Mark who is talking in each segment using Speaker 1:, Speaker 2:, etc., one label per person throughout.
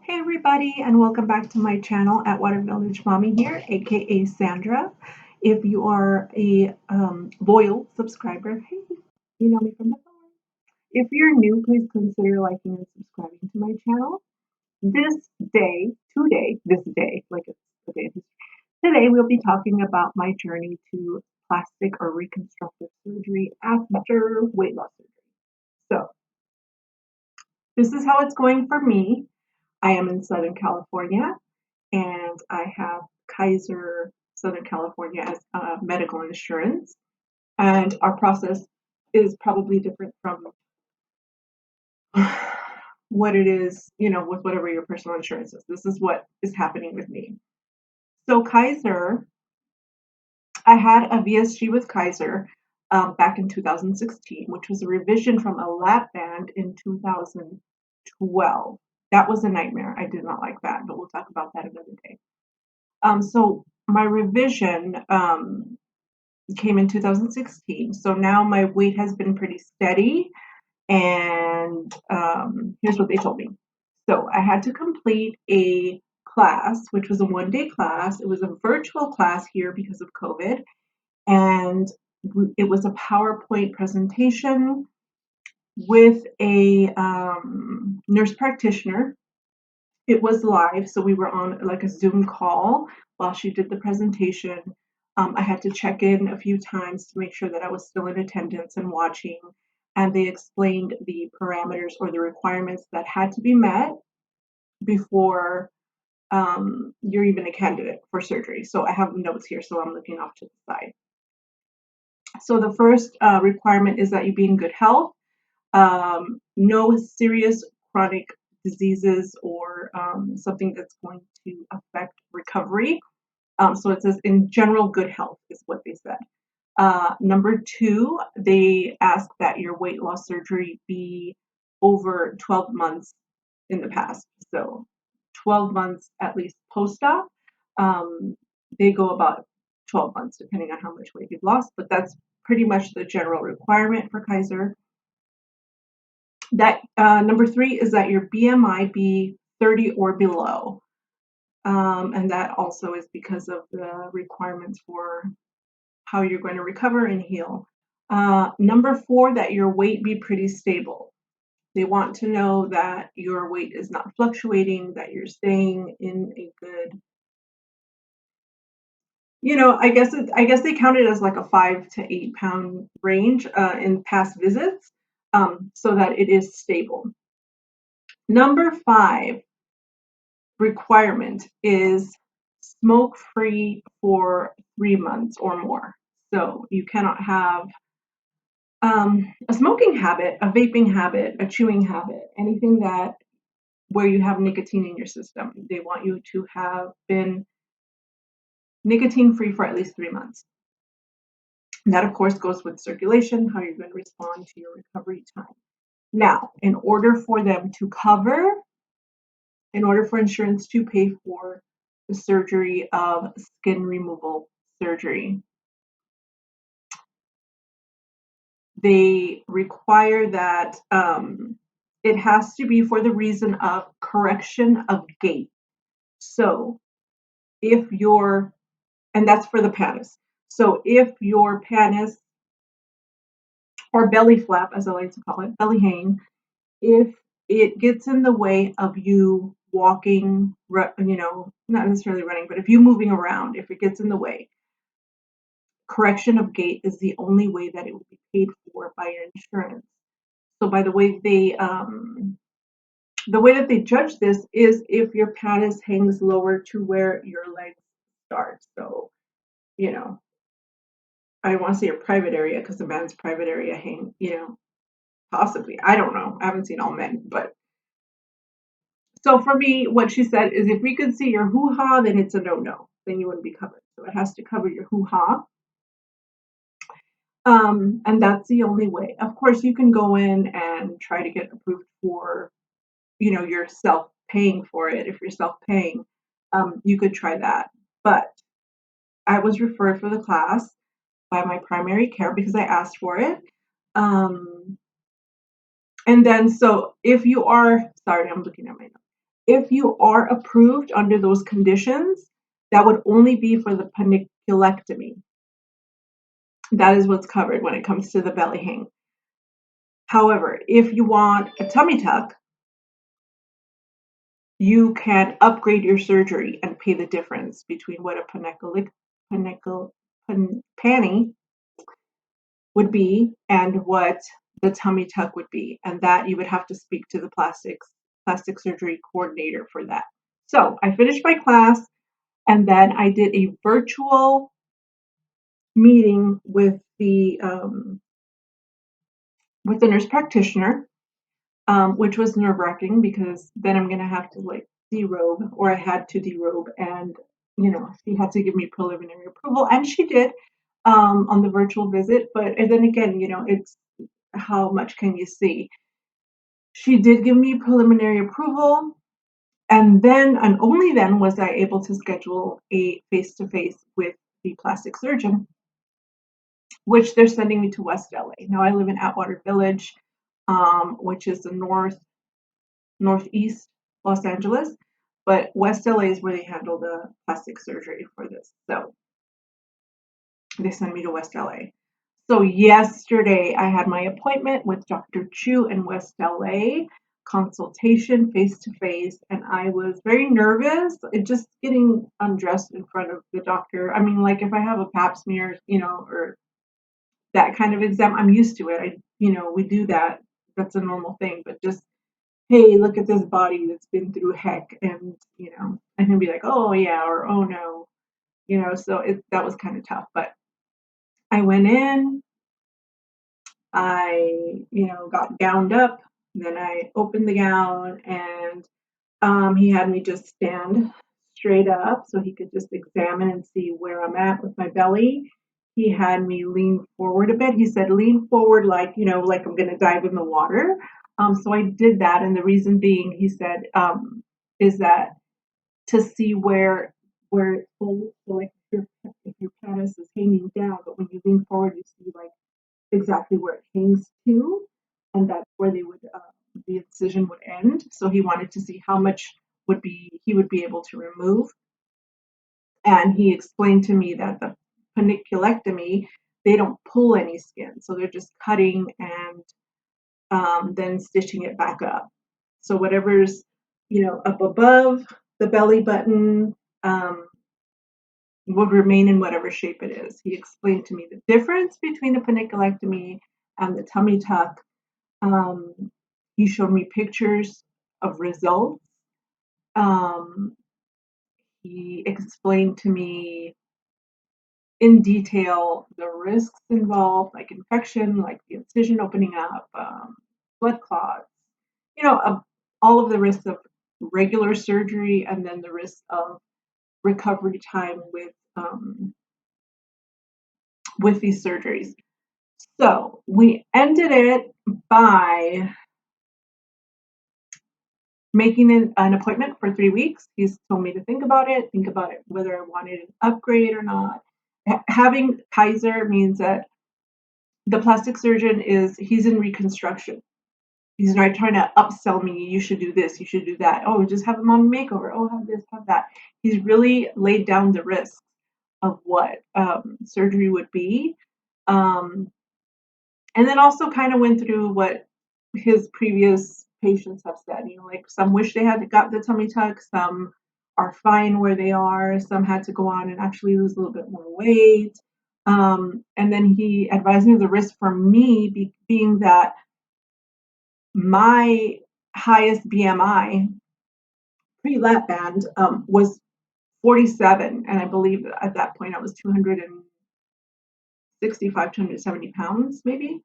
Speaker 1: Hey everybody, and welcome back to my channel at Water Village Mommy here, aka Sandra. If you are a loyal subscriber, hey, you know me from before. If you're new, please consider liking and subscribing to my channel. This day, like it's the day. Today we'll be talking about my journey to plastic or reconstructive surgery after weight loss surgery. So this is how it's going for me. I am in Southern California, and I have Kaiser Southern California as medical insurance. And our process is probably different from what it is, with whatever your personal insurance is. This is what is happening with me. So Kaiser, I had a VSG with Kaiser back in 2016, which was a revision from a lap band in 2012. That was a nightmare. I did not like that, but we'll talk about that another day. So my revision came in 2016. So now my weight has been pretty steady. And here's what they told me. So I had to complete a class, which was a 1-day class. It was a virtual class here because of COVID. And it was a PowerPoint presentation with a nurse practitioner. It was live, so we were on like a Zoom call while she did the presentation. I had to check in a few times to make sure that I was still in attendance and watching, and they explained the parameters or the requirements that had to be met before you're even a candidate for surgery. So I have notes here, so I'm looking off to the side. So the first requirement is that you be in good health, no serious chronic diseases or something that's going to affect recovery. So it says in general good health is what they said. Number two, they ask that your weight loss surgery be over 12 months in the past. So 12 months at least post-op. They go about 12 months depending on how much weight you've lost, but that's pretty much the general requirement for Kaiser. That number three is that your BMI be 30 or below. And that also is because of the requirements for how you're going to recover and heal. Number four, that your weight be pretty stable. They want to know that your weight is not fluctuating, that you're staying in a good, I guess they count it as like a 5 to 8 pound range in past visits, so that it is stable. Number five requirement is smoke free for 3 months or more. So you cannot have a smoking habit, a vaping habit, a chewing habit, anything that where you have nicotine in your system. They want you to have been nicotine free for at least 3 months. And that, of course, goes with circulation, how you're going to respond to your recovery time. Now, in order for insurance to pay for the surgery of skin removal surgery, they require that it has to be for the reason of correction of gait. So and that's for the pannus. So if your pannus or belly flap, as I like to call it, belly hang, if it gets in the way of you walking, not necessarily running, but if you moving around, if it gets in the way, correction of gait is the only way that it will be paid for by your insurance. So by the way that they judge this is if your pannus hangs lower to where your legs start. So, I don't want to say your private area because the man's private area hang, possibly. I don't know. I haven't seen all men, but so for me, what she said is if we could see your hoo-ha, then it's a no-no. Then you wouldn't be covered. So it has to cover your hoo-ha. And that's the only way. Of course, you can go in and try to get approved for, you're self-paying for it. If you're self-paying, you could try that. But I was referred for the class by my primary care because I asked for it. And then, so if you are, sorry, I'm looking at my notes. If you are approved under those conditions, that would only be for the paniculectomy. That is what's covered when it comes to the belly hang. However, if you want a tummy tuck, you can upgrade your surgery and pay the difference between what a panny would be and what the tummy tuck would be. And that you would have to speak to the plastic surgery coordinator for that. So I finished my class and then I did a virtual meeting with the nurse practitioner, which was nerve wracking because then I'm gonna have to like derobe, or I had to derobe, and she had to give me preliminary approval, and she did on the virtual visit. But and then again, it's how much can you see? She did give me preliminary approval, and then and only then was I able to schedule a face to face with the plastic surgeon, which they're sending me to West LA. Now I live in Atwater Village, which is the northeast Los Angeles, but West LA is where they handle the plastic surgery for this. So they send me to West LA. So yesterday I had my appointment with Dr. Chu in West LA, consultation face to face, and I was very nervous. Just getting undressed in front of the doctor. I mean, like if I have a pap smear, or that kind of exam, I'm used to it. We do that. That's a normal thing. But just, hey, look at this body that's been through heck, and I can be like, oh yeah, or oh no, So that was kind of tough. But I went in. I, got gowned up. Then I opened the gown, and he had me just stand straight up so he could just examine and see where I'm at with my belly. He had me lean forward a bit. He said, lean forward like, like I'm going to dive in the water. So I did that. And the reason being, he said, is that to see where it folds. So like if your penis is hanging down, but when you lean forward, you see like exactly where it hangs to, and that's where the incision would end. So he wanted to see how much he would be able to remove, and he explained to me that the paniculectomy, they don't pull any skin, so they're just cutting and then stitching it back up. So whatever's up above the belly button would remain in whatever shape it is. He explained to me the difference between a paniculectomy and the tummy tuck. Um, he showed me pictures of results. Um, he explained to me in detail the risks involved, like infection, like the incision opening up, blood clots, all of the risks of regular surgery, and then the risks of recovery time with these surgeries. So we ended it by making an appointment for 3 weeks. He's told me to think about it whether I wanted an upgrade or not. Having Kaiser means that the plastic surgeon he's in reconstruction. He's not trying to upsell me, you should do this, you should do that. Oh, just have a mom makeover. Oh, have this, have that. He's really laid down the risks of what surgery would be. And then also kind of went through what his previous patients have said. Like some wish they had got the tummy tuck, some are fine where they are, some had to go on and actually lose a little bit more weight. And then he advised me of the risk for me being that my highest BMI pre-lap band was 47, and I believe at that point I was 265, 270 pounds, maybe.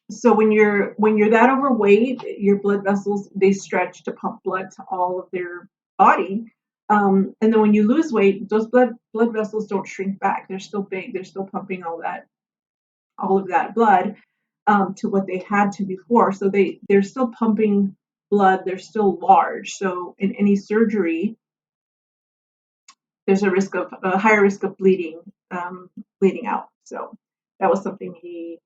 Speaker 1: So when you're that overweight, your blood vessels, they stretch to pump blood to all of their body. And then when you lose weight, those blood vessels don't shrink back. They're still big. They're still pumping all of that blood to what they had to before. So they're still pumping blood. They're still large. So in any surgery, there's a higher risk of bleeding out. So that was something he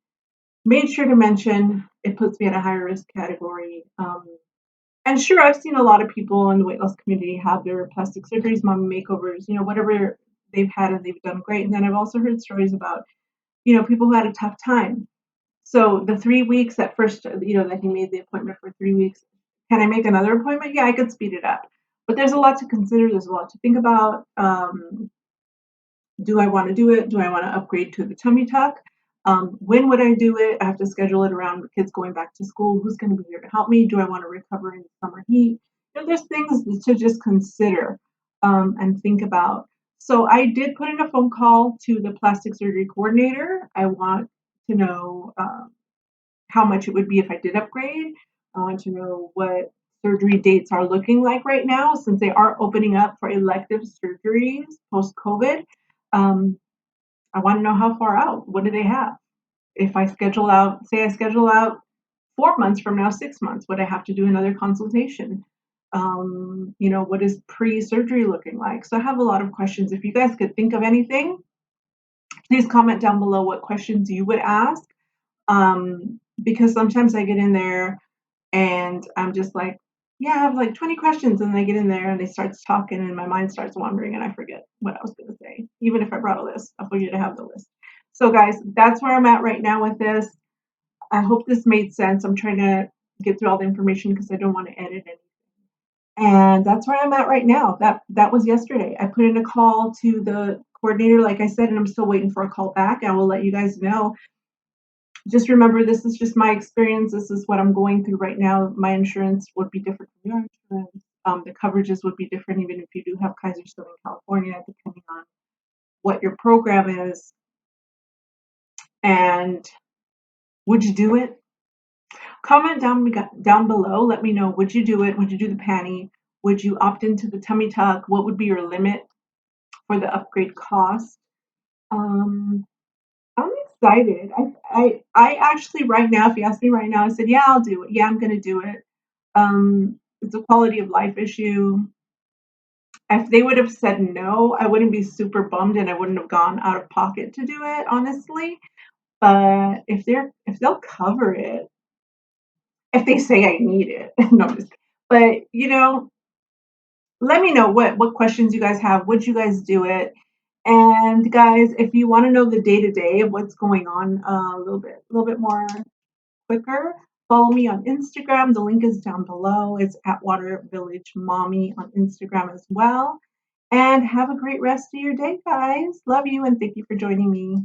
Speaker 1: made sure to mention. It puts me in a higher risk category. And sure, I've seen a lot of people in the weight loss community have their plastic surgeries, mommy makeovers, whatever they've had and they've done great. And then I've also heard stories about, people who had a tough time. So the 3 weeks at first, that he made the appointment for 3 weeks. Can I make another appointment? Yeah, I could speed it up. But there's a lot to consider. There's a lot to think about. Do I want to do it? Do I want to upgrade to the tummy tuck? When would I do it? I have to schedule it around kids going back to school. Who's going to be here to help me? Do I want to recover in the summer heat? There's things to just consider and think about. So I did put in a phone call to the plastic surgery coordinator. I want to know how much it would be if I did upgrade. I want to know what surgery dates are looking like right now since they are opening up for elective surgeries post COVID. Um, I want to know how far out. What do they have? If I schedule out, say I schedule out 4 months from now, 6 months, would I have to do another consultation? What is pre-surgery looking like? So I have a lot of questions. If you guys could think of anything, please comment down below what questions you would ask. Because sometimes I get in there and I'm just like, yeah, I have like 20 questions. And they get in there and they start talking and my mind starts wandering and I forget what I was going to say. Even if I brought a list, I'll forget to have the list. So, guys, that's where I'm at right now with this. I hope this made sense. I'm trying to get through all the information because I don't want to edit it. And that's where I'm at right now. That was yesterday. I put in a call to the coordinator, like I said, and I'm still waiting for a call back. I will let you guys know. Just remember, this is just my experience. This is what I'm going through right now. My insurance would be different from your insurance. The coverages would be different, even if you do have Kaiser still in California, depending on what your program is. And would you do it? Comment down below. Let me know. Would you do it? Would you do the panty? Would you opt into the tummy tuck? What would be your limit for the upgrade cost? Um, I'm excited. I actually right now, if you ask me right now, I said, yeah, I'll do it. Yeah, I'm gonna do it. It's a quality of life issue. If they would have said no, I wouldn't be super bummed and I wouldn't have gone out of pocket to do it, honestly. But if they'll cover it, if they say I need it, no, I'm just, but let me know what questions you guys have. Would you guys do it? And guys, if you want to know the day to day of what's going on a little bit more quicker, follow me on Instagram. The link is down below. It's at Water Village Mommy on Instagram as well. And have a great rest of your day, guys. Love you and thank you for joining me.